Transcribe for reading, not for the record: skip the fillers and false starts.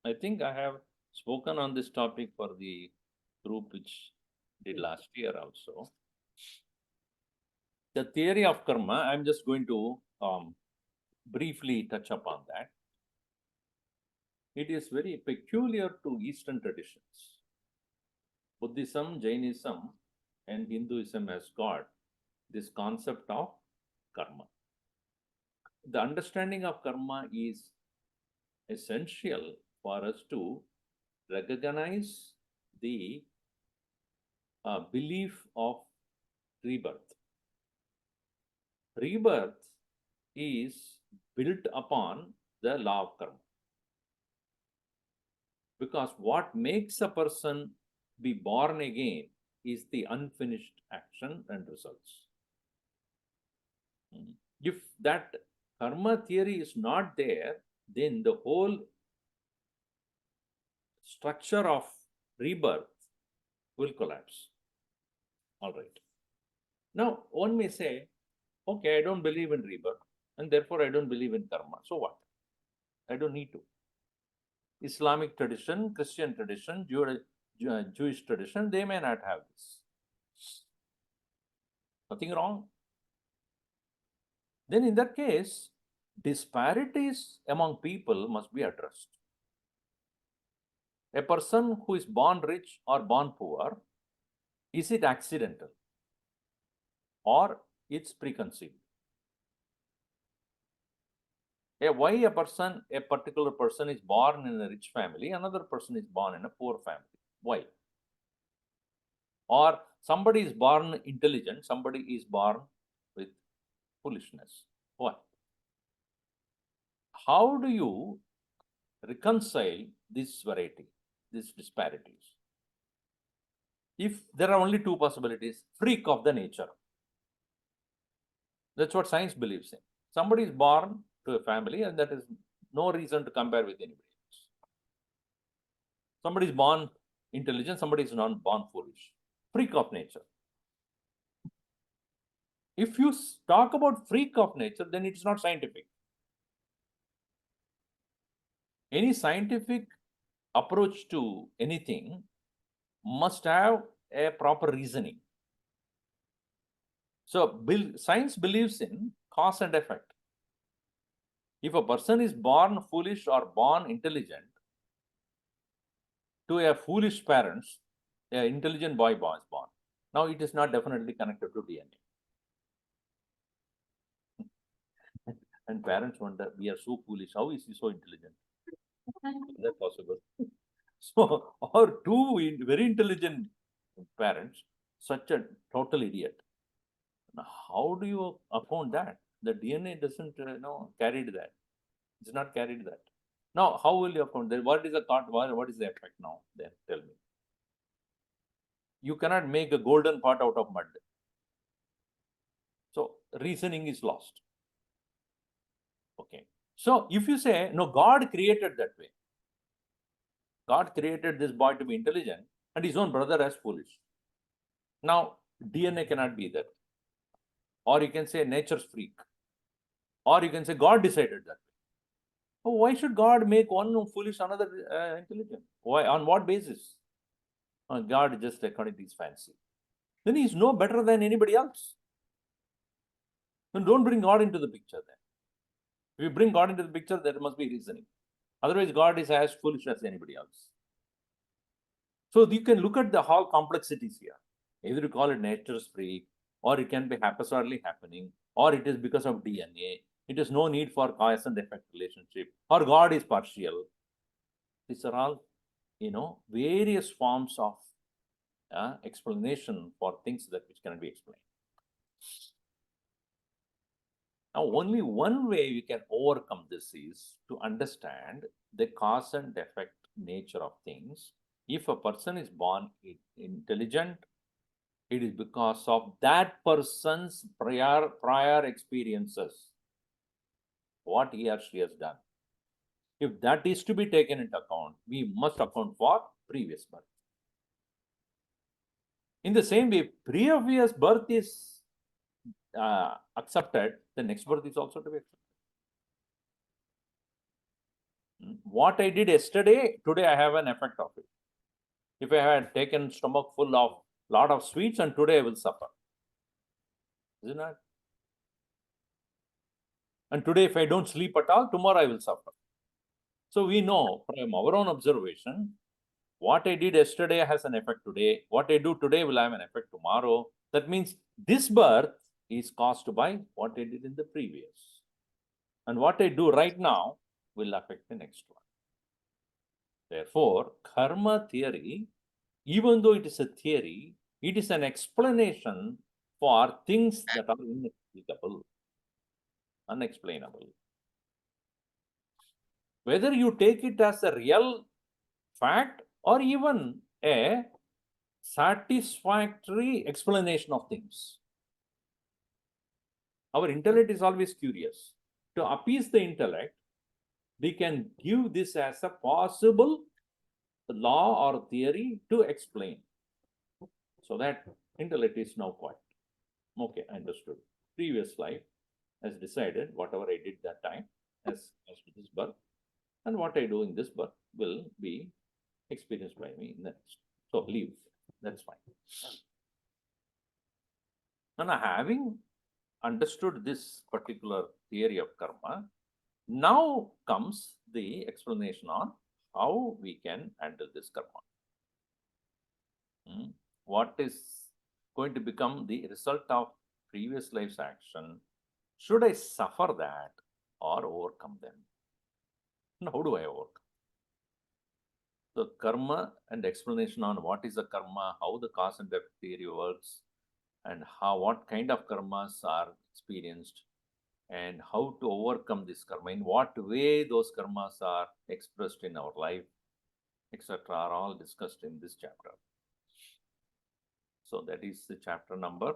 I think I have spoken on this topic for the group which did last year also. The theory of karma, I'm just going to briefly touch upon that. It is very peculiar to Eastern traditions. Buddhism, Jainism, and Hinduism has got this concept of karma. The understanding of karma is essential for us to recognize the belief of rebirth. Rebirth is built upon the law of karma. Because what makes a person be born again is the unfinished action and results. If that karma theory is not there, then the whole structure of rebirth will collapse. All right. Now, one may say, okay, I don't believe in rebirth, and therefore I don't believe in karma. So what? I don't need to. Islamic tradition, Christian tradition, Jewish tradition, they may not have this. Nothing wrong. Then in that case, disparities among people must be addressed. A person who is born rich or born poor, is it accidental or it's preconceived? Why a particular person is born in a rich family, another person is born in a poor family? Why? Or somebody is born intelligent, somebody is born with foolishness. Why? How do you reconcile this variety, these disparities? If there are only two possibilities, freak of the nature. That's what science believes in. Somebody is born to a family, and that is no reason to compare with anybody else. Somebody is born intelligent, somebody is not born foolish. Freak of nature. If you talk about freak of nature, then it's not scientific. Any scientific approach to anything must have a proper reasoning. So science believes in cause and effect. If a person is born foolish or born intelligent, to a foolish parents, an intelligent boy was born. Now it is not definitely connected to DNA. And parents wonder, we are so foolish, how is he so intelligent? Is that possible? So, or two very intelligent parents, such a total idiot. Now, how do you account that? The DNA doesn't carried that. It's not carried that. Now, how will you account that? What is the thought? What is the effect now? Then tell me. You cannot make a golden pot out of mud. So reasoning is lost. Okay. So if you say, no, God created that way. God created this boy to be intelligent and his own brother as foolish. Now, DNA cannot be that. Or you can say nature's freak. Or you can say God decided that. Oh, why should God make one foolish, another intelligent? Why? On what basis? God just according to his fancy. Then he's no better than anybody else. Then don't bring God into the picture then. If you bring God into the picture, there must be reasoning. Otherwise, God is as foolish as anybody else. So you can look at the whole complexities here. Either you call it nature's freak, or it can be haphazardly happening, or it is because of DNA. It is no need for cause and effect relationship, or God is partial. These are all, various forms of explanation for things that which cannot be explained. Now, only one way we can overcome this is to understand the cause and effect nature of things. If a person is born intelligent, it is because of that person's prior experiences, what he or she has done. If that is to be taken into account, we must account for previous birth. In the same way, previous birth is accepted, the next birth is also to be accepted. What I did yesterday, today I have an effect of it. If I had taken stomach full of lot of sweets and today I will suffer. Isn't it? And today if I don't sleep at all, tomorrow I will suffer. So we know from our own observation, what I did yesterday has an effect today. What I do today will have an effect tomorrow. That means this birth is caused by what I did in the previous. And what I do right now will affect the next one. Therefore, karma theory, even though it is a theory, it is an explanation for things that are inexplicable, unexplainable. Whether you take it as a real fact or even a satisfactory explanation of things. Our intellect is always curious. To appease the intellect, we can give this as a possible law or theory to explain. So that intellect is now quiet. Okay, understood. Previous life has decided whatever I did that time as to this birth, and what I do in this birth will be experienced by me in the next. So leave. That's fine. And having understood this particular theory of karma, now comes the explanation on how we can handle this karma. What is going to become the result of previous life's action? Should I suffer that or overcome them? And how do I overcome? The karma and explanation on what is the karma, how the cause and effect theory works, and what kind of karmas are experienced, and how to overcome this karma, in what way those karmas are expressed in our life, etc., are all discussed in this chapter. So that is the chapter number